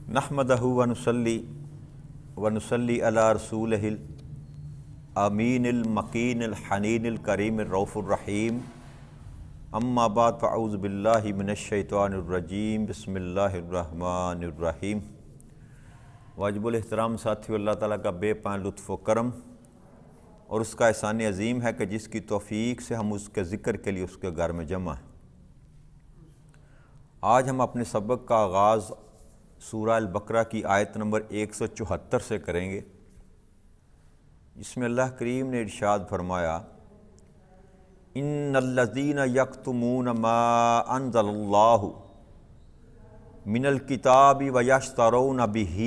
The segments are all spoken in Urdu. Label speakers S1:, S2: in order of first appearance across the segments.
S1: نحمدہ ونصلی علی رسولہ الامین المکین الحنین الکریم الرؤوف الرحیم اما بعد فاعوذ باللہ من الشیطان الرجیم بسم اللہ الرحمن الرحیم۔ واجب الاحترام ساتھیو، اللہ تعالیٰ کا بے پناہ لطف و کرم اور اس کا احسان عظیم ہے کہ جس کی توفیق سے ہم اس کے ذکر کے لیے اس کے گھر میں جمع ہیں۔ آج ہم اپنے سبق کا آغاز سورہ البقرہ کی آیت نمبر 174 سے کریں گے، جس میں اللہ کریم نے ارشاد فرمایا: ان الذین یکتمون ما انزل اللہ من الکتاب ویشترون بہ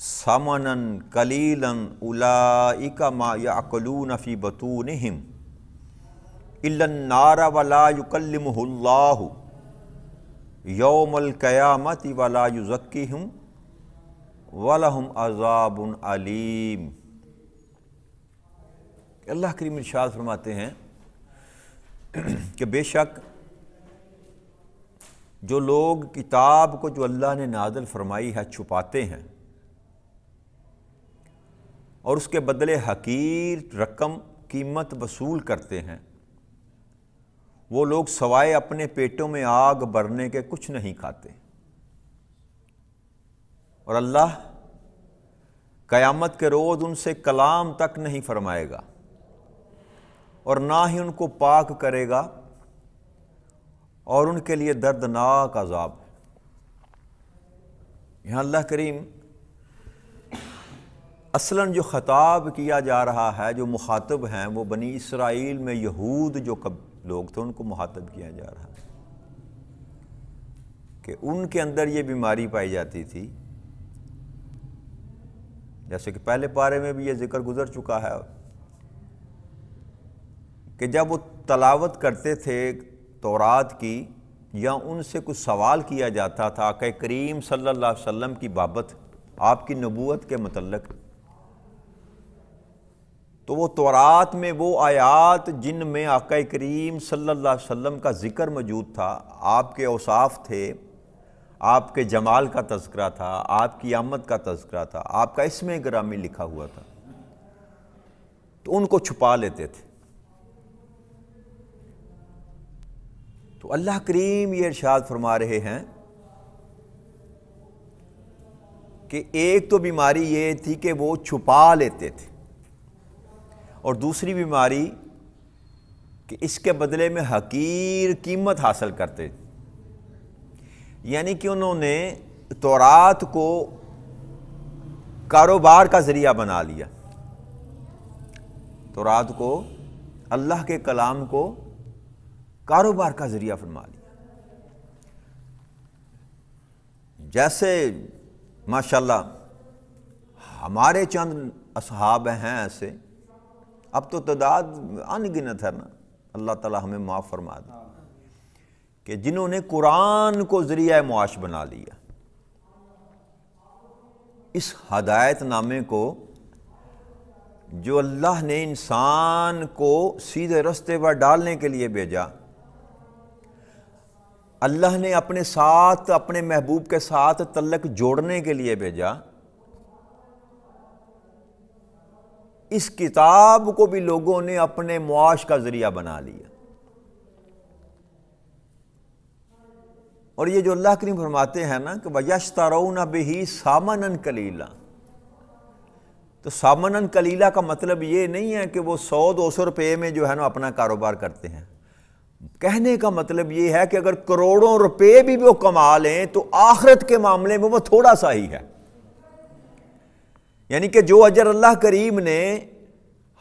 S1: ثمنا قلیلا اولئک ما یأکلون فی بطونہم الا النار ولا یکلمہ اللہ یوم القیامت ولا یزکیہم ولہم عذاب علیم۔ اللہ کریم ارشاد فرماتے ہیں کہ بے شک جو لوگ کتاب کو جو اللہ نے نازل فرمائی ہے چھپاتے ہیں اور اس کے بدلے حقیر رقم قیمت وصول کرتے ہیں، وہ لوگ سوائے اپنے پیٹوں میں آگ بھرنے کے کچھ نہیں کھاتے، اور اللہ قیامت کے روز ان سے کلام تک نہیں فرمائے گا اور نہ ہی ان کو پاک کرے گا، اور ان کے لیے دردناک عذاب ہے۔ یہاں اللہ کریم اصلاً جو خطاب کیا جا رہا ہے، جو مخاطب ہیں، وہ بنی اسرائیل میں یہود جو لوگ تھے ان کو مخاطب کیا جا رہا ہے کہ ان کے اندر یہ بیماری پائی جاتی تھی، جیسے کہ پہلے پارے میں بھی یہ ذکر گزر چکا ہے کہ جب وہ تلاوت کرتے تھے تورات کی یا ان سے کچھ سوال کیا جاتا تھا آقا کریم صلی اللہ علیہ وسلم کی بابت، آپ کی نبوت کے متعلق، تو وہ تورات میں وہ آیات جن میں آقا کریم صلی اللہ علیہ وسلم کا ذکر موجود تھا، آپ کے اوصاف تھے، آپ کے جمال کا تذکرہ تھا، آپ کی آمد کا تذکرہ تھا، آپ کا اسم گرامی لکھا ہوا تھا، تو ان کو چھپا لیتے تھے۔ تو اللہ کریم یہ ارشاد فرما رہے ہیں کہ ایک تو بیماری یہ تھی کہ وہ چھپا لیتے تھے، اور دوسری بیماری کہ اس کے بدلے میں حقیر قیمت حاصل کرتے تھے، یعنی کہ انہوں نے تورات کو کاروبار کا ذریعہ بنا لیا، تورات کو، اللہ کے کلام کو کاروبار کا ذریعہ فرما لیا۔ جیسے ماشاءاللہ ہمارے چند اصحاب ہیں ایسے، اب تو تعداد ان گنت ہے نا، اللہ تعالی ہمیں معاف فرما دے، کہ جنہوں نے قرآن کو ذریعہ معاش بنا لیا، اس ہدایت نامے کو جو اللہ نے انسان کو سیدھے رستے پر ڈالنے کے لیے بھیجا، اللہ نے اپنے ساتھ، اپنے محبوب کے ساتھ تعلق جوڑنے کے لیے بھیجا، اس کتاب کو بھی لوگوں نے اپنے معاش کا ذریعہ بنا لیا۔ اور یہ جو اللہ کریم فرماتے ہیں نا کہ وَيَشْتَرَوْنَ بِهِ ثَمَنًا قَلِيلًا، تو ثَمَنًا قَلِيلًا کا مطلب یہ نہیں ہے کہ وہ 100-200 روپے میں جو ہے نا اپنا کاروبار کرتے ہیں۔ کہنے کا مطلب یہ ہے کہ اگر کروڑوں روپے بھی وہ کما لیں تو آخرت کے معاملے میں وہ تھوڑا سا ہی ہے، یعنی کہ جو اجر اللہ کریم نے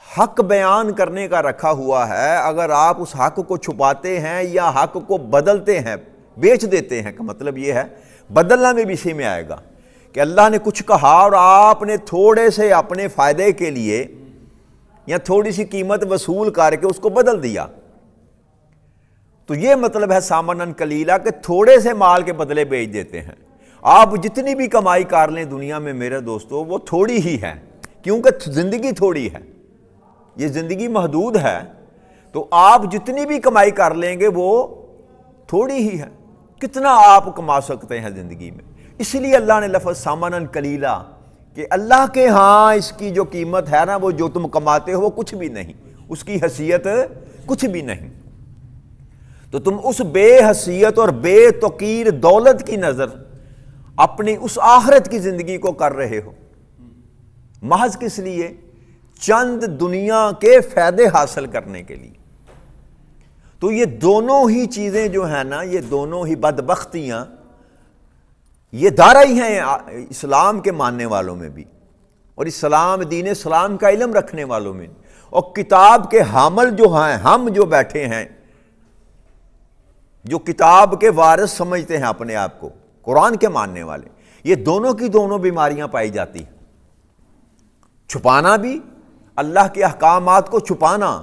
S1: حق بیان کرنے کا رکھا ہوا ہے، اگر آپ اس حق کو چھپاتے ہیں یا حق کو بدلتے ہیں، بیچ دیتے ہیں، کا مطلب یہ ہے بدلنا میں بھی اسی میں آئے گا کہ اللہ نے کچھ کہا اور آپ نے تھوڑے سے اپنے فائدے کے لیے یا تھوڑی سی قیمت وصول کر کے اس کو بدل دیا، تو یہ مطلب ہے ثمنًا قلیلا کہ تھوڑے سے مال کے بدلے بیچ دیتے ہیں۔ آپ جتنی بھی کمائی کر لیں دنیا میں میرے دوستو، وہ تھوڑی ہی ہے، کیونکہ زندگی تھوڑی ہے، یہ زندگی محدود ہے، تو آپ جتنی بھی کمائی کر لیں گے وہ تھوڑی ہی ہے۔ کتنا آپ کما سکتے ہیں زندگی میں. اس لیے اللہ نے لفظ سامنن قلیلا کہ اللہ کے ہاں اس کی جو قیمت ہے نا، وہ جو تم کماتے ہو وہ کچھ بھی نہیں، اس کی حیثیت کچھ بھی نہیں. تو تم اس بے حیثیت اور بے توقیر دولت کی نظر اپنی اس آخرت کی زندگی کو کر رہے ہو، محض کس لیے؟ چند دنیا کے فائدے حاصل کرنے کے لیے. تو یہ دونوں ہی چیزیں جو ہیں نا، یہ دونوں ہی بدبختیاں، یہ دارہ ہی ہیں اسلام کے ماننے والوں میں بھی، اور اسلام دین اسلام کا علم رکھنے والوں میں، اور کتاب کے حامل جو ہیں، ہم جو بیٹھے ہیں، جو کتاب کے وارث سمجھتے ہیں اپنے آپ کو، قرآن کے ماننے والے، یہ دونوں کی دونوں بیماریاں پائی جاتی ہیں. چھپانا بھی، اللہ کے احکامات کو چھپانا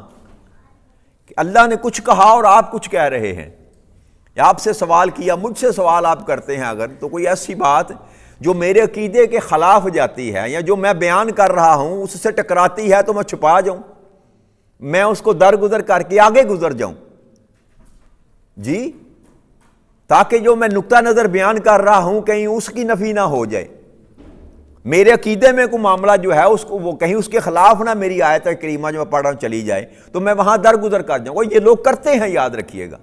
S1: کہ اللہ نے کچھ کہا اور آپ کچھ کہہ رہے ہیں. آپ سے سوال کیا، مجھ سے سوال آپ کرتے ہیں اگر، تو کوئی ایسی بات جو میرے عقیدے کے خلاف جاتی ہے یا جو میں بیان کر رہا ہوں اس سے ٹکراتی ہے تو میں چھپا جاؤں، میں اس کو درگزر کر کے آگے گزر جاؤں جی، تاکہ جو میں نقطہ نظر بیان کر رہا ہوں کہیں اس کی نفی نہ ہو جائے. میرے عقیدے میں کوئی معاملہ جو ہے اس کو وہ کہیں اس کے خلاف نہ میری آیت کریمہ جو میں پڑھ رہا ہوں چلی جائے تو میں وہاں درگزر کر جاؤں. یہ لوگ کرتے ہیں، یاد رکھیے گا.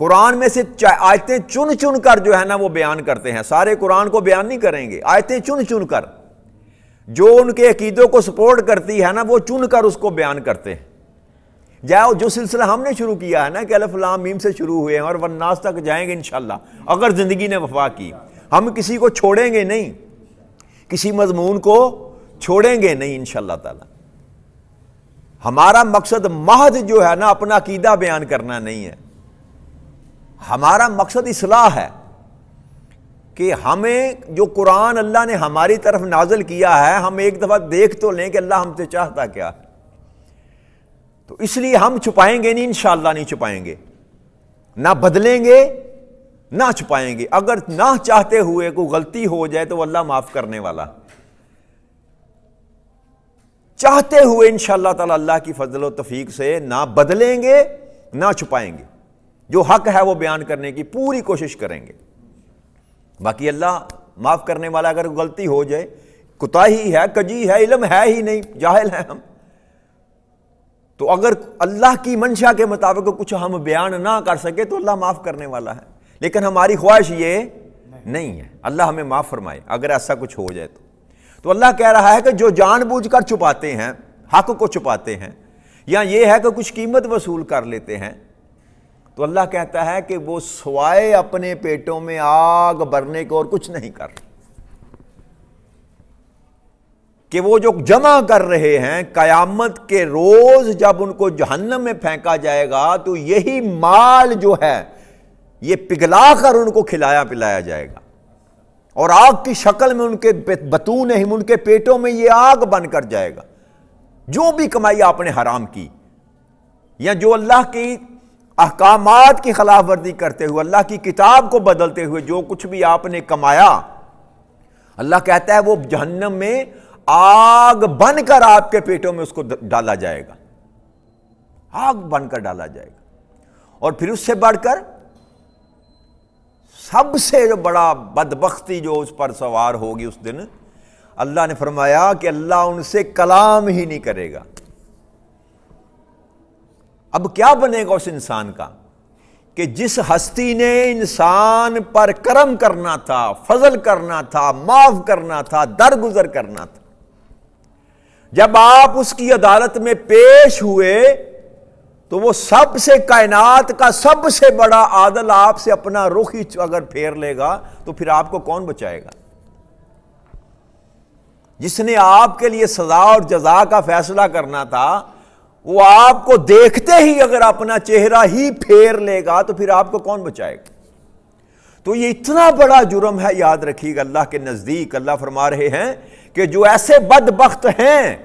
S1: قرآن میں سے آیتیں چن چن کر جو ہے نا وہ بیان کرتے ہیں، سارے قرآن کو بیان نہیں کریں گے، آیتیں چن چن کر جو ان کے عقیدوں کو سپورٹ کرتی ہے نا وہ چن کر اس کو بیان کرتے ہیں. جو سلسلہ ہم نے شروع کیا ہے نا کہ الف لام میم سے شروع ہوئے ہیں اور والناس تک جائیں گے انشاءاللہ، اگر زندگی نے وفا کی. ہم کسی کو چھوڑیں گے نہیں، کسی مضمون کو چھوڑیں گے نہیں انشاءاللہ تعالی. ہمارا مقصد محض جو ہے نا اپنا عقیدہ بیان کرنا نہیں ہے، ہمارا مقصد اصلاح ہے کہ ہمیں جو قرآن اللہ نے ہماری طرف نازل کیا ہے ہم ایک دفعہ دیکھ تو لیں کہ اللہ ہم سے چاہتا کیا ہے. تو اس لیے ہم چھپائیں گے نہیں، انشاءاللہ نہیں چھپائیں گے، نہ بدلیں گے نہ چھپائیں گے. اگر نہ چاہتے ہوئے کوئی غلطی ہو جائے تو اللہ معاف کرنے والا، چاہتے ہوئے انشاءاللہ تعالی اللہ کی فضل و توفیق سے نہ بدلیں گے نہ چھپائیں گے، جو حق ہے وہ بیان کرنے کی پوری کوشش کریں گے. باقی اللہ معاف کرنے والا. اگر غلطی ہو جائے، کوتاہی ہے، کجی ہے، علم ہے ہی نہیں، جاہل ہیں ہم، تو اگر اللہ کی منشا کے مطابق کچھ ہم بیان نہ کر سکے تو اللہ معاف کرنے والا ہے. لیکن ہماری خواہش یہ نہیں ہے. اللہ ہمیں معاف فرمائے اگر ایسا کچھ ہو جائے تو اللہ کہہ رہا ہے کہ جو جان بوجھ کر چھپاتے ہیں، حق کو چھپاتے ہیں، یا یہ ہے کہ کچھ قیمت وصول کر لیتے ہیں، تو اللہ کہتا ہے کہ وہ سوائے اپنے پیٹوں میں آگ بھرنے کو اور کچھ نہیں کر رہے. کہ وہ جو جمع کر رہے ہیں قیامت کے روز جب ان کو جہنم میں پھینکا جائے گا تو یہی مال جو ہے یہ پگھلا کر ان کو کھلایا پلایا جائے گا، اور آگ کی شکل میں ان کے بطونہم، ان کے پیٹوں میں یہ آگ بن کر جائے گا. جو بھی کمائی آپ نے حرام کی یا جو اللہ کی احکامات کی خلاف ورزی کرتے ہوئے، اللہ کی کتاب کو بدلتے ہوئے جو کچھ بھی آپ نے کمایا، اللہ کہتا ہے وہ جہنم میں آگ بن کر آپ کے پیٹوں میں اس کو ڈالا جائے گا، آگ بن کر ڈالا جائے گا. اور پھر اس سے بڑھ کر سب سے جو بڑا بدبختی جو اس پر سوار ہوگی اس دن، اللہ نے فرمایا کہ اللہ ان سے کلام ہی نہیں کرے گا. اب کیا بنے گا اس انسان کا کہ جس ہستی نے انسان پر کرم کرنا تھا، فضل کرنا تھا، معاف کرنا تھا، درگزر کرنا تھا، جب آپ اس کی عدالت میں پیش ہوئے تو وہ سب سے کائنات کا سب سے بڑا عادل آپ سے اپنا رخ ہی اگر پھیر لے گا تو پھر آپ کو کون بچائے گا؟ جس نے آپ کے لیے سزا اور جزا کا فیصلہ کرنا تھا وہ آپ کو دیکھتے ہی اگر اپنا چہرہ ہی پھیر لے گا تو پھر آپ کو کون بچائے گا؟ تو یہ اتنا بڑا جرم ہے، یاد رکھیے گا اللہ کے نزدیک. اللہ فرما رہے ہیں کہ جو ایسے بدبخت ہیں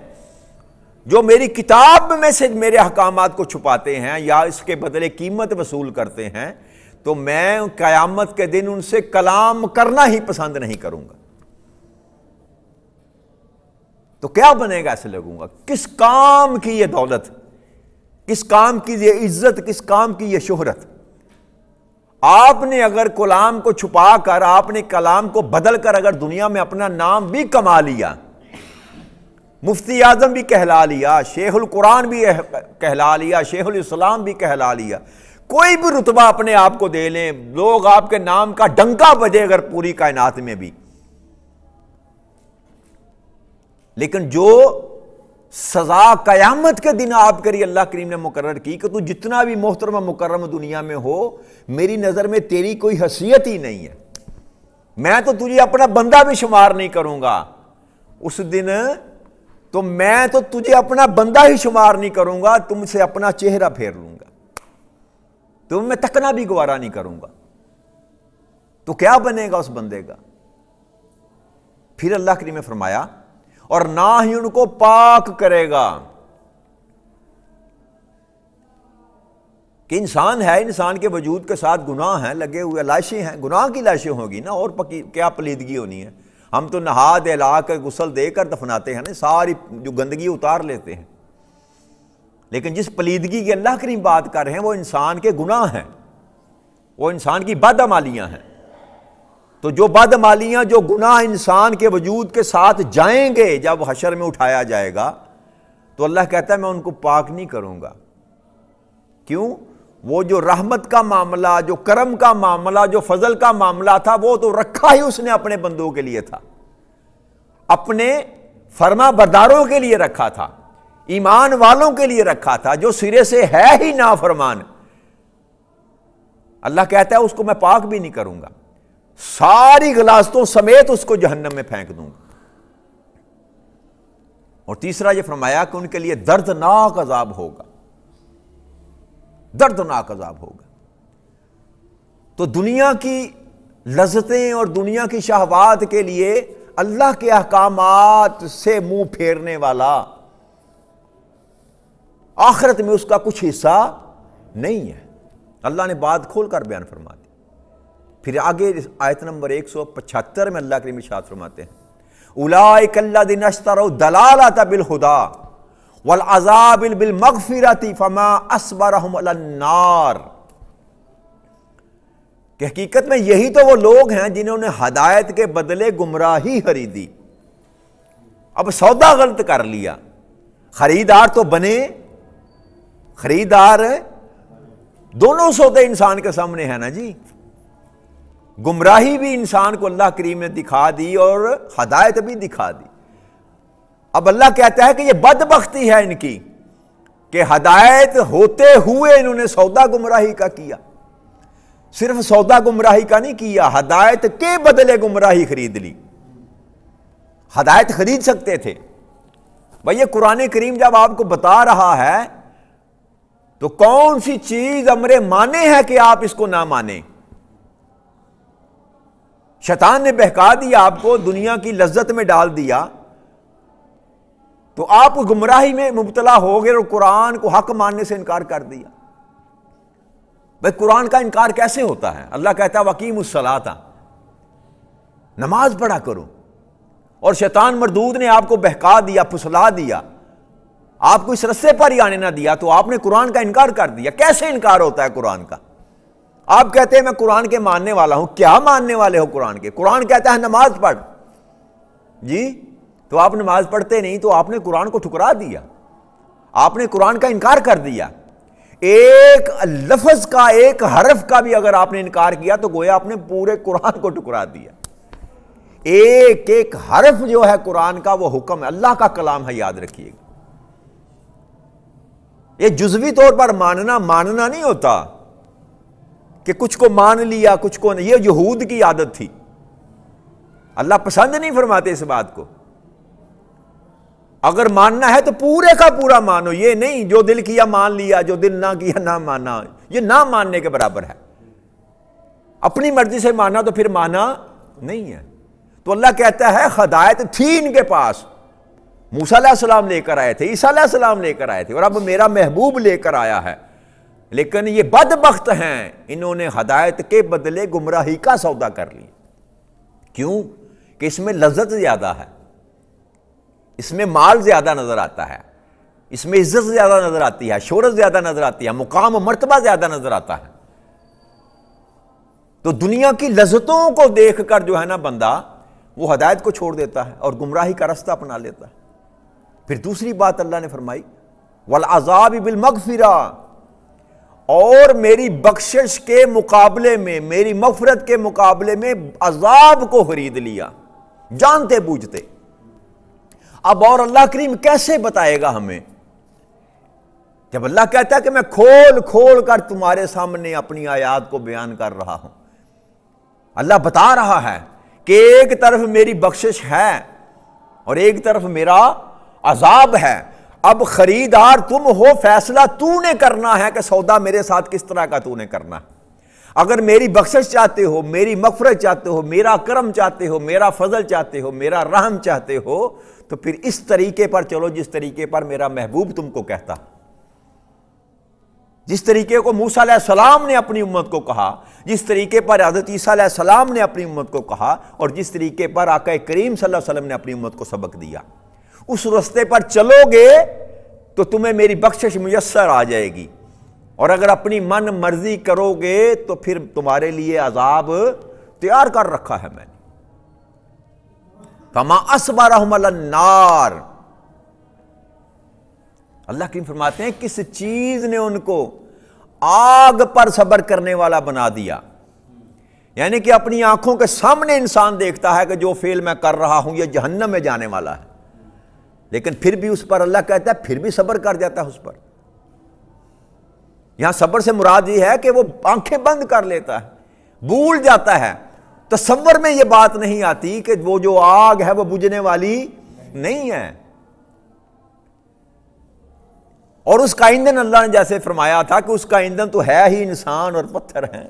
S1: جو میری کتاب میں سے میرے احکامات کو چھپاتے ہیں یا اس کے بدلے قیمت وصول کرتے ہیں، تو میں قیامت کے دن ان سے کلام کرنا ہی پسند نہیں کروں گا. تو کیا بنے گا ایسے لوگوں کا؟ کس کام کی یہ دولت، کس کام کی یہ عزت، کس کام کی یہ شہرت؟ آپ نے اگر کلام کو چھپا کر، آپ نے کلام کو بدل کر اگر دنیا میں اپنا نام بھی کما لیا، مفتی اعظم بھی کہلا لیا، شیخ القرآن بھی کہلا لیا، شیخ الاسلام بھی کہلا لیا، کوئی بھی رتبہ اپنے آپ کو دے لیں، لوگ آپ کے نام کا ڈنکا بجے اگر پوری کائنات میں بھی، لیکن جو سزا قیامت کے دن آپ کے لیے اللہ کریم نے مقرر کی کہ تو جتنا بھی محترم و مکرم دنیا میں ہو، میری نظر میں تیری کوئی حیثیت ہی نہیں ہے، میں تو تجھے اپنا بندہ بھی شمار نہیں کروں گا، اس دن تو میں تو تجھے اپنا بندہ ہی شمار نہیں کروں گا، تم سے اپنا چہرہ پھیر لوں گا، تم میں تکنا بھی گوارا نہیں کروں گا، تو کیا بنے گا اس بندے کا؟ پھر اللہ کریم نے فرمایا اور نہ ہی ان کو پاک کرے گا، کہ انسان ہے، انسان کے وجود کے ساتھ گناہ ہیں لگے ہوئے، لاشیں ہیں، گناہ کی لاشیں ہوگی نا، اور کیا پلیدگی ہونی ہے؟ ہم تو نہا دہلا کر غسل دے کر دفناتے ہیں نا، ساری جو گندگی اتار لیتے ہیں، لیکن جس پلیدگی کی اللہ کریم بات کر رہے ہیں وہ انسان کے گناہ ہیں، وہ انسان کی بدعمالیاں ہیں، تو جو بدعمالیاں، جو گناہ انسان کے وجود کے ساتھ جائیں گے جب حشر میں اٹھایا جائے گا، تو اللہ کہتا ہے میں ان کو پاک نہیں کروں گا۔ کیوں؟ وہ جو رحمت کا معاملہ، جو کرم کا معاملہ، جو فضل کا معاملہ تھا، وہ تو رکھا ہی اس نے اپنے بندوں کے لیے تھا، اپنے فرما برداروں کے لیے رکھا تھا، ایمان والوں کے لیے رکھا تھا، جو سرے سے ہے ہی نافرمان، اللہ کہتا ہے اس کو میں پاک بھی نہیں کروں گا، ساری غلاظتوں سمیت اس کو جہنم میں پھینک دوں گا۔ اور تیسرا یہ فرمایا کہ ان کے لیے دردناک عذاب ہوگا، دردناک عذاب ہوگا۔ تو دنیا کی لذتیں اور دنیا کی شہوات کے لیے اللہ کے احکامات سے منہ پھیرنے والا آخرت میں اس کا کچھ حصہ نہیں ہے، اللہ نے بات کھول کر بیان فرما دی۔ پھر آگے آیت نمبر 175 میں اللہ کریم ارشاد فرماتے ہیں اولئک الذین اشتروا الضلالۃ بالہدی والعذاب بالمغفرۃ فما اصبرهم علی النار، کہ حقیقت میں یہی تو وہ لوگ ہیں جنہوں نے ہدایت کے بدلے گمراہی خریدی۔ اب سودا غلط کر لیا، خریدار تو بنے، خریدار دونوں سودے انسان کے سامنے ہیں نا جی، گمراہی بھی انسان کو اللہ کریم نے دکھا دی اور ہدایت بھی دکھا دی۔ اب اللہ کہتا ہے کہ یہ بدبختی ہے ان کی کہ ہدایت ہوتے ہوئے انہوں نے سودا گمراہی کا کیا، صرف سودا گمراہی کا نہیں کیا، ہدایت کے بدلے گمراہی خرید لی۔ ہدایت خرید سکتے تھے بھئی، یہ قرآن کریم جب آپ کو بتا رہا ہے تو کون سی چیز امر مانے ہے کہ آپ اس کو نہ مانیں؟ شیطان نے بہکا دیا آپ کو، دنیا کی لذت میں ڈال دیا، تو آپ گمراہی میں مبتلا ہو گئے اور قرآن کو حق ماننے سے انکار کر دیا۔ بھئی قرآن کا انکار کیسے ہوتا ہے؟ اللہ کہتا ہے وَأَقِیمُوا الصَّلَاةَ، نماز پڑھا کرو، اور شیطان مردود نے آپ کو بہکا دیا، پھسلا دیا، آپ کو اس رستے پر ہی آنے نہ دیا، تو آپ نے قرآن کا انکار کر دیا۔ کیسے انکار ہوتا ہے قرآن کا؟ آپ کہتے ہیں میں قرآن کے ماننے والا ہوں، کیا ماننے والے ہو قرآن کے؟ قرآن کہتا ہے نماز پڑھ، جی تو آپ نماز پڑھتے نہیں، تو آپ نے قرآن کو ٹھکرا دیا، آپ نے قرآن کا انکار کر دیا۔ ایک لفظ کا، ایک حرف کا بھی اگر آپ نے انکار کیا تو گویا آپ نے پورے قرآن کو ٹھکرا دیا۔ ایک ایک حرف جو ہے قرآن کا وہ حکم ہے، اللہ کا کلام ہے، یاد رکھیے گا۔ یہ جزوی طور پر ماننا نہیں ہوتا کہ کچھ کو مان لیا کچھ کو نہیں، یہ یہود کی عادت تھی، اللہ پسند نہیں فرماتے اس بات کو۔ اگر ماننا ہے تو پورے کا پورا مانو، یہ نہیں جو دل کیا مان لیا، جو دل نہ کیا نہ مانا، یہ نہ ماننے کے برابر ہے۔ اپنی مرضی سے مانا تو پھر مانا نہیں ہے۔ تو اللہ کہتا ہے ہدایت تھی ان کے پاس، موسیٰ علیہ السلام لے کر آئے تھے، عیسیٰ علیہ السلام لے کر آئے تھے، اور اب میرا محبوب لے کر آیا ہے، لیکن یہ بدبخت ہیں، انہوں نے ہدایت کے بدلے گمراہی کا سودا کر لیا۔ کیوں؟ کہ اس میں لذت زیادہ ہے، اس میں مال زیادہ نظر آتا ہے، اس میں عزت زیادہ نظر آتی ہے، شہرت زیادہ نظر آتی ہے، مقام و مرتبہ زیادہ نظر آتا ہے، تو دنیا کی لذتوں کو دیکھ کر جو ہے نا بندہ وہ ہدایت کو چھوڑ دیتا ہے اور گمراہی کا راستہ اپنا لیتا ہے۔ پھر دوسری بات اللہ نے فرمائی والعذاب بالمغفرہ، اور میری بخشش کے مقابلے میں، میری مغفرت کے مقابلے میں عذاب کو خرید لیا جانتے بوجھتے۔ اب اور اللہ کریم کیسے بتائے گا ہمیں؟ جب اللہ کہتا ہے کہ میں کھول کھول کر تمہارے سامنے اپنی آیات کو بیان کر رہا ہوں، اللہ بتا رہا ہے کہ ایک طرف میری بخشش ہے اور ایک طرف میرا عذاب ہے۔ اب خریدار تم ہو، فیصلہ تو نے کرنا ہے کہ سودا میرے ساتھ کس طرح کا تو نے کرنا ہے۔ اگر میری بخشش چاہتے ہو، میری مغفرت چاہتے ہو، میرا کرم چاہتے ہو، میرا فضل چاہتے ہو، میرا رحم چاہتے ہو، تو پھر اس طریقے پر چلو جس طریقے پر میرا محبوب تم کو کہتا، جس طریقے کو موسیٰ علیہ السلام نے اپنی امت کو کہا، جس طریقے پر حضرت عیسیٰ علیہ السلام نے اپنی امت کو کہا، اور جس طریقے پر آقا کریم صلی اللہ علیہ وسلم نے اپنی امت کو سبق دیا، اس راستے پر چلو گے تو تمہیں میری بخشش میسر آ جائے گی، اور اگر اپنی من مرضی کرو گے تو پھر تمہارے لیے عذاب تیار کر رکھا ہے میں نے۔ فما اصبرهم علی النار، اللہ کریم فرماتے ہیں کس چیز نے ان کو آگ پر صبر کرنے والا بنا دیا، یعنی کہ اپنی آنکھوں کے سامنے انسان دیکھتا ہے کہ جو فعل میں کر رہا ہوں یہ جہنم میں جانے والا ہے، لیکن پھر بھی اس پر اللہ کہتا ہے پھر بھی صبر کر جاتا ہے اس پر۔ یہاں صبر سے مراد یہ ہے کہ وہ آنکھیں بند کر لیتا ہے، بھول جاتا ہے، تصور میں یہ بات نہیں آتی کہ وہ جو آگ ہے وہ بجھنے والی نہیں ہے، اور اس کا ایندھن اللہ نے جیسے فرمایا تھا کہ اس کا ایندھن تو ہے ہی انسان اور پتھر ہیں،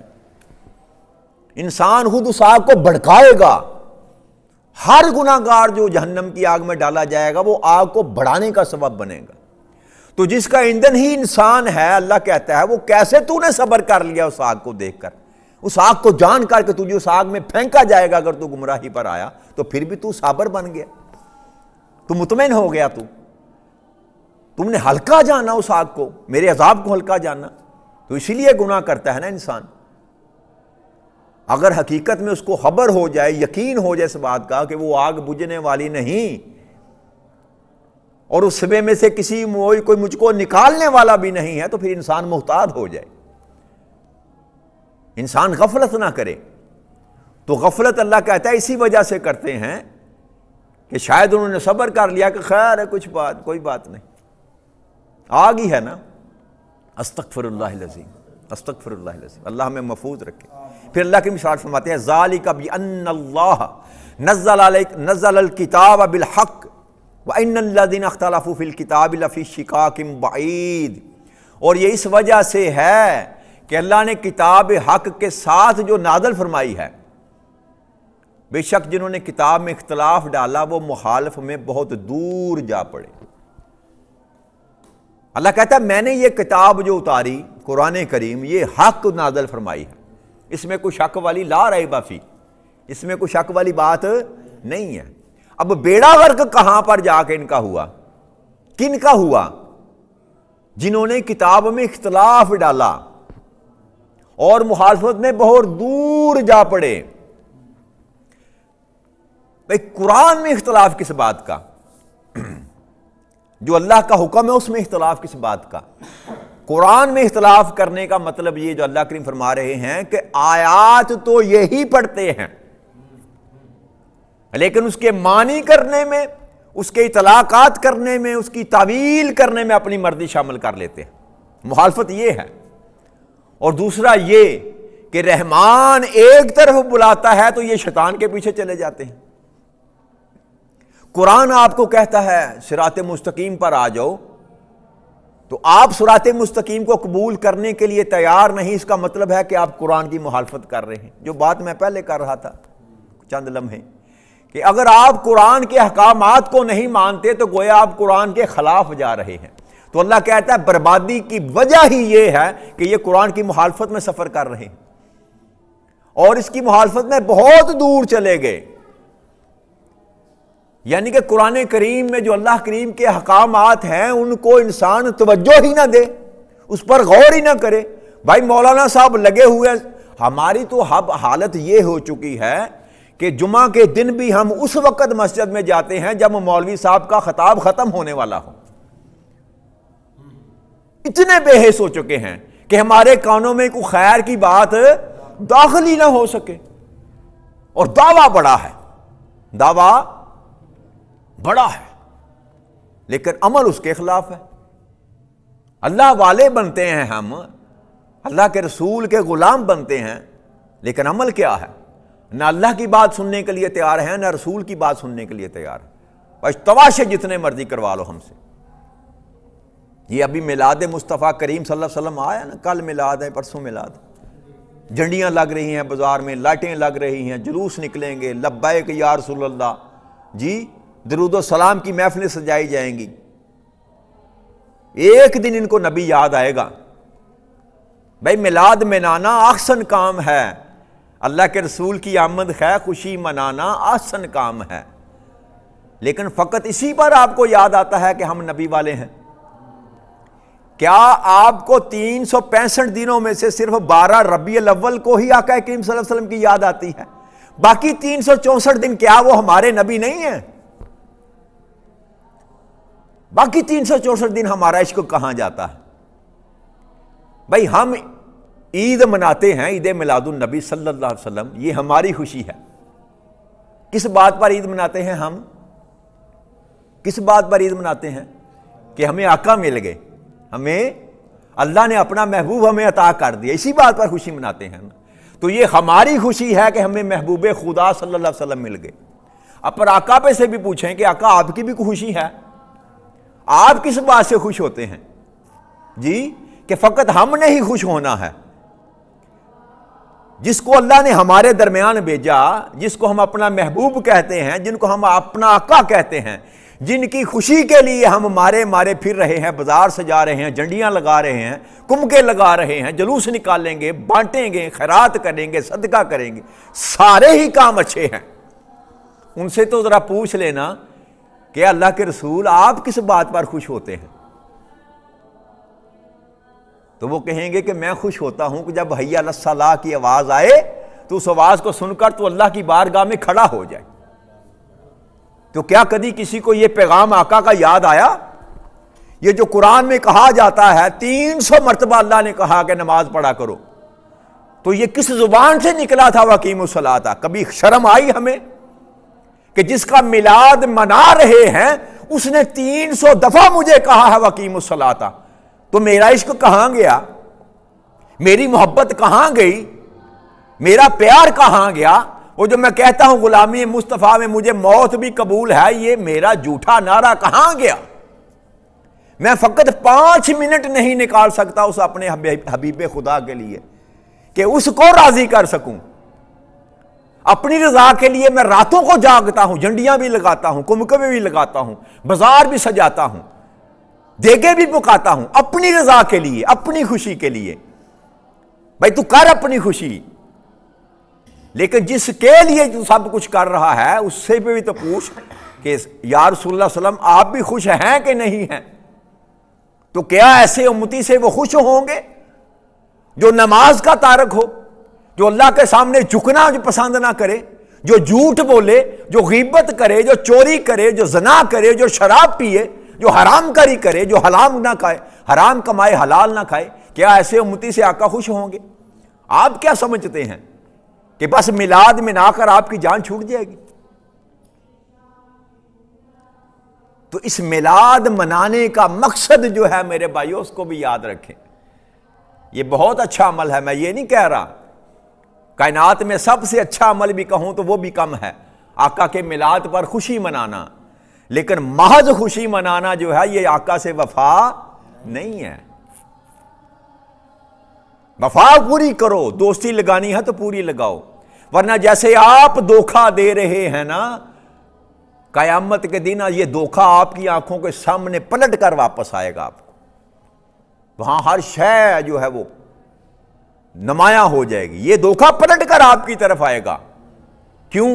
S1: انسان خود اس آگ کو بھڑکائے گا، ہر گناہگار جو جہنم کی آگ میں ڈالا جائے گا وہ آگ کو بڑھانے کا سبب بنے گا۔ تو جس کا ایندھن ہی انسان ہے، اللہ کہتا ہے وہ کیسے تو نے صبر کر لیا اس آگ کو دیکھ کر، اس آگ کو جان کر کہ تجھے اس آگ میں پھینکا جائے گا اگر تو گمراہی پر آیا، تو پھر بھی تو صابر بن گیا، تو مطمئن ہو گیا، تم نے ہلکا جانا اس آگ کو، میرے عذاب کو ہلکا جانا۔ تو اسی لیے گناہ کرتا ہے نا انسان۔ اگر حقیقت میں اس کو خبر ہو جائے، یقین ہو جائے اس بات کا کہ وہ آگ بجھنے والی نہیں، اور اس صبح میں سے کوئی مجھ کو نکالنے والا بھی نہیں ہے، تو پھر انسان محتاط ہو جائے، انسان غفلت نہ کرے۔ تو غفلت اللہ کہتا ہے اسی وجہ سے کرتے ہیں کہ شاید انہوں نے صبر کر لیا کہ خیر ہے کوئی بات نہیں، آگ ہی ہے نا۔ استغفر اللہ العظیم، استغفر اللہ العظیم، اللہ ہمیں محفوظ رکھے۔ پھر اللہ کی ارشاد فرماتے ہیں ذالک بان اللہ نزل الکتاب بالحق وان الذین اختلفوا فی الکتاب لفی شقاق بعید، اور یہ اس وجہ سے ہے کہ اللہ نے کتاب حق کے ساتھ جو نازل فرمائی ہے، بے شک جنہوں نے کتاب میں اختلاف ڈالا وہ مخالف میں بہت دور جا پڑے۔ اللہ کہتا ہے میں نے یہ کتاب جو اتاری قرآن کریم یہ حق نازل فرمائی ہے، اس میں کوئی شک والی لا ریب فی، اس میں کوئی شک والی بات نہیں ہے۔ اب بیڑا غرق کہاں پر جا کے ان کا ہوا؟ کن کا ہوا؟ جنہوں نے کتاب میں اختلاف ڈالا اور مخالفت میں بہت دور جا پڑے۔ بھئی قرآن میں اختلاف کس بات کا؟ جو اللہ کا حکم ہے اس میں اختلاف کس بات کا؟ قرآن میں اختلاف کرنے کا مطلب یہ جو اللہ کریم فرما رہے ہیں کہ آیات تو یہی پڑھتے ہیں، لیکن اس کے معنی کرنے میں، اس کے اطلاقات کرنے میں، اس کی تعویل کرنے میں اپنی مرضی شامل کر لیتے ہیں۔ مخالفت یہ ہے۔ اور دوسرا یہ کہ رحمان ایک طرف بلاتا ہے تو یہ شیطان کے پیچھے چلے جاتے ہیں۔ قرآن آپ کو کہتا ہے صراط مستقیم پر آ جاؤ، تو آپ صراط مستقیم کو قبول کرنے کے لیے تیار نہیں، اس کا مطلب ہے کہ آپ قرآن کی مخالفت کر رہے ہیں۔ جو بات میں پہلے کر رہا تھا چند لمحے، کہ اگر آپ قرآن کے احکامات کو نہیں مانتے تو گویا آپ قرآن کے خلاف جا رہے ہیں۔ تو اللہ کہتا ہے بربادی کی وجہ ہی یہ ہے کہ یہ قرآن کی مخالفت میں سفر کر رہے ہیں اور اس کی مخالفت میں بہت دور چلے گئے۔ یعنی کہ قرآن کریم میں جو اللہ کریم کے احکامات ہیں ان کو انسان توجہ ہی نہ دے، اس پر غور ہی نہ کرے۔ بھائی مولانا صاحب لگے ہوئے ہماری تو اب حالت یہ ہو چکی ہے کہ جمعہ کے دن بھی ہم اس وقت مسجد میں جاتے ہیں جب مولوی صاحب کا خطاب ختم ہونے والا ہو. اتنے بے حس ہو چکے ہیں کہ ہمارے کانوں میں کوئی خیر کی بات داخل ہی نہ ہو سکے. اور دعویٰ بڑا ہے، دعویٰ بڑا ہے، لیکن عمل اس کے خلاف ہے. اللہ والے بنتے ہیں ہم، اللہ کے رسول کے غلام بنتے ہیں، لیکن عمل کیا ہے؟ نہ اللہ کی بات سننے کے لیے تیار ہیں، نہ رسول کی بات سننے کے لیے تیار ہیں. بس تماشے جتنے مرضی کروا لو ہم سے. یہ ابھی میلاد مصطفیٰ کریم صلی اللہ علیہ وسلم آیا نا، کل میلاد ہے، پرسوں میلاد، جھنڈیاں لگ رہی ہیں بازار میں، لائٹیں لگ رہی ہیں، جلوس نکلیں گے، لبیک یا رسول اللہ، جی درود و سلام کی محفلیں سجائی جائیں گی. ایک دن ان کو نبی یاد آئے گا. بھائی میلاد منانا احسن کام ہے، اللہ کے رسول کی آمد خیر خوشی منانا احسن کام ہے، لیکن فقط اسی پر آپ کو یاد آتا ہے کہ ہم نبی والے ہیں. کیا آپ کو 365 دنوں میں سے صرف 12 ربیع الاول کو ہی آقا کریم صلی اللہ علیہ وسلم کی یاد آتی ہے؟ باقی 364 دن کیا وہ ہمارے نبی نہیں ہیں؟ باقی 364 دن ہمارا عشق کہاں جاتا ہے؟ بھائی ہم عید مناتے ہیں، عید میلاد النبی صلی اللہ علیہ وسلم، یہ ہماری خوشی ہے. کس بات پر عید مناتے ہیں ہم؟ کس بات پر عید مناتے ہیں؟ کہ ہمیں آقا مل گئے، ہمیں اللہ نے اپنا محبوب ہمیں عطا کر دیا، اسی بات پر خوشی مناتے ہیں. تو یہ ہماری خوشی ہے کہ ہمیں محبوب خدا صلی اللہ علیہ وسلم مل گئے. اب پر آقا پہ سے بھی پوچھیں کہ آقا آپ کی بھی خوشی ہے؟ آپ کس بات سے خوش ہوتے ہیں؟ جی کہ فقط ہم نے ہی خوش ہونا ہے. جس کو اللہ نے ہمارے درمیان بھیجا، جس کو ہم اپنا محبوب کہتے ہیں، جن کو ہم اپنا آقا کہتے ہیں، جن کی خوشی کے لیے ہم مارے پھر رہے ہیں، بازار سجا رہے ہیں، جھنڈیاں لگا رہے ہیں، کمکے لگا رہے ہیں، جلوس نکالیں گے، بانٹیں گے، خیرات کریں گے، صدقہ کریں گے، سارے ہی کام اچھے ہیں. ان سے تو ذرا پوچھ لینا کہ اللہ کے رسول آپ کس بات پر خوش ہوتے ہیں؟ تو وہ کہیں گے کہ میں خوش ہوتا ہوں کہ جب حی علی الصلاۃ کی آواز آئے تو اس آواز کو سن کر تو اللہ کی بارگاہ میں کھڑا ہو جائے. تو کیا کبھی کسی کو یہ پیغام آقا کا یاد آیا؟ یہ جو قرآن میں کہا جاتا ہے 300 مرتبہ اللہ نے کہا کہ نماز پڑھا کرو، تو یہ کس زبان سے نکلا تھا وَأَقِیمُوا الصَّلَاةَ؟ کبھی شرم آئی ہمیں کہ جس کا میلاد منا رہے ہیں اس نے 300 دفعہ مجھے کہا ہے وَأَقِیمُوا الصَّلَاةَ؟ تو میرا عشق کہاں گیا؟ میری محبت کہاں گئی؟ میرا پیار کہاں گیا؟ وہ جو میں کہتا ہوں غلامی مصطفیٰ میں مجھے موت بھی قبول ہے، یہ میرا جھوٹا نعرہ کہاں گیا؟ میں فقط 5 منٹ نہیں نکال سکتا اس اپنے حبیب خدا کے لیے کہ اس کو راضی کر سکوں. اپنی رضا کے لیے میں راتوں کو جاگتا ہوں، جھنڈیاں بھی لگاتا ہوں، کمکمے بھی لگاتا ہوں، بازار بھی سجاتا ہوں، دیگے بھی پکاتا ہوں، اپنی رضا کے لیے، اپنی خوشی کے لیے. بھائی تو کر اپنی خوشی، لیکن جس کے لیے تو سب کچھ کر رہا ہے اس سے بھی تو پوچھ کہ یا رسول اللہ صلی اللہ علیہ وسلم آپ بھی خوش ہیں کہ نہیں ہیں؟ تو کیا ایسے امتی سے وہ خوش ہوں گے جو نماز کا تارک ہو، جو اللہ کے سامنے جھکنا جو پسند نہ کرے، جو جھوٹ بولے، جو غیبت کرے، جو چوری کرے، جو زنا کرے، جو شراب پیے، جو حرام کاری کرے، جو حرام نہ کھائے، حرام کمائے حلال نہ کھائے؟ کیا ایسے امتی سے آقا خوش ہوں گے؟ آپ کیا سمجھتے ہیں کہ بس میلاد منا کر آپ کی جان چھوٹ جائے گی؟ تو اس میلاد منانے کا مقصد جو ہے میرے بھائیوں اس کو بھی یاد رکھیں. یہ بہت اچھا عمل ہے، میں یہ نہیں کہہ رہا، کائنات میں سب سے اچھا عمل بھی کہوں تو وہ بھی کم ہے، آقا کے میلاد پر خوشی منانا. لیکن محض خوشی منانا جو ہے یہ آقا سے وفا نہیں ہے. وفا پوری کرو، دوستی لگانی ہے تو پوری لگاؤ، ورنہ جیسے آپ دھوکہ دے رہے ہیں نا، قیامت کے دن یہ دھوکہ آپ کی آنکھوں کے سامنے پلٹ کر واپس آئے گا. آپ کو وہاں ہر شے جو ہے وہ نمایاں ہو جائے گی. یہ دھوکہ پلٹ کر آپ کی طرف آئے گا. کیوں؟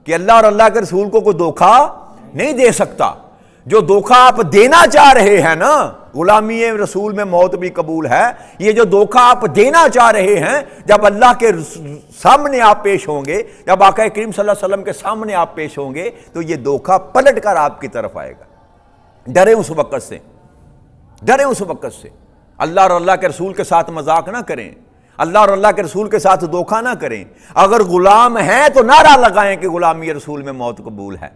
S1: کہ اللہ اور اللہ کے رسول کو کوئی دھوکہ نہیں دے سکتا. جو دھوکہ آپ دینا چاہ رہے ہیں نا غلامی رسول میں موت بھی قبول ہے۔ یہ جو دھوکہ آپ دینا چاہ رہے ہیں، جب اللہ کے سامنے آپ پیش ہوں گے، جب آقا کریم صلی اللہ علیہ وسلم کے سامنے آپ پیش ہوں گے، تو یہ دھوکہ پلٹ کر آپ کی طرف آئے گا۔ ڈریں اس وقت سے، ڈریں اس وقت سے۔ اللہ اور اللہ کے رسول کے ساتھ مذاق نہ کریں، اللہ اور اللہ کے رسول کے ساتھ دھوکہ نہ کریں۔ اگر غلام ہیں تو نعرہ لگائیں کہ غلامی رسول میں موت قبول ہے،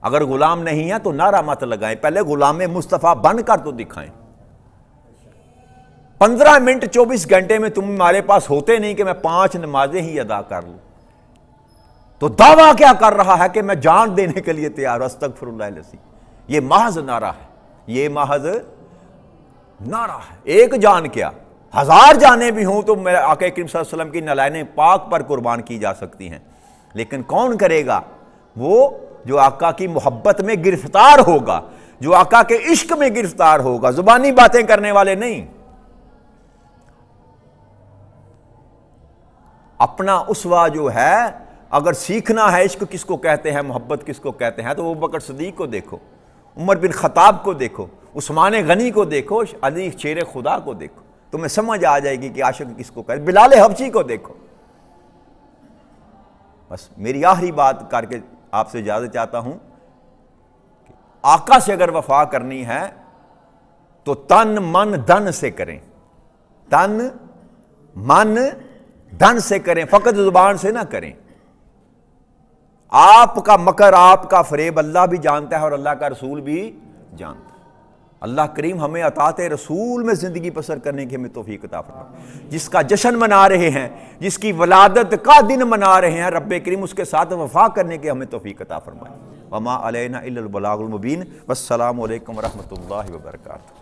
S1: اگر غلام نہیں ہے تو نعرہ مت لگائیں، پہلے غلام مصطفیٰ بن کر تو دکھائیں۔ 15 منٹ 24 گھنٹے میں تمہارے پاس ہوتے نہیں کہ میں 5 نمازیں ہی ادا کر لوں، تو دعویٰ کیا کر رہا ہے کہ میں جان دینے کے لیے تیار ہوں، استغفر اللہ العظیم۔ یہ محض نعرہ ہے، یہ محض نعرہ ہے۔ ایک جان کیا، 1000 جانیں بھی ہوں تو میرے آقا کریم صلی اللہ علیہ وسلم کی نعلین پاک پر قربان کی جا سکتی ہیں، لیکن کون کرے گا؟ وہ جو آقا کی محبت میں گرفتار ہوگا، جو آقا کے عشق میں گرفتار ہوگا، زبانی باتیں کرنے والے نہیں۔ اپنا اسوہ جو ہے، اگر سیکھنا ہے عشق کس کو کہتے ہیں، محبت کس کو کہتے ہیں، تو ابوبکر صدیق کو دیکھو، عمر بن خطاب کو دیکھو، عثمان غنی کو دیکھو، علی شیر خدا کو دیکھو، تمہیں سمجھ آ جائے گی کہ عاشق کس کو کہتے ہیں۔ بلال حبشی کو دیکھو۔ بس میری آخری بات کر کے آپ سے اجازت چاہتا ہوں کہ آقا سے اگر وفا کرنی ہے تو تن من دن سے کریں، تن من دن سے کریں، فقط زبان سے نہ کریں۔ آپ کا مکر، آپ کا فریب اللہ بھی جانتا ہے اور اللہ کا رسول بھی جانتا ہے۔ اللہ کریم ہمیں اطاعت رسول میں زندگی بسر کرنے کی ہمیں توفیق عطا فرمائے۔ جس کا جشن منا رہے ہیں، جس کی ولادت کا دن منا رہے ہیں، رب کریم اس کے ساتھ وفا کرنے کی ہمیں توفیق عطا فرمائے۔ وما علینا الا البلاغ المبین۔ والسلام علیکم ورحمۃ اللہ وبرکاتہ۔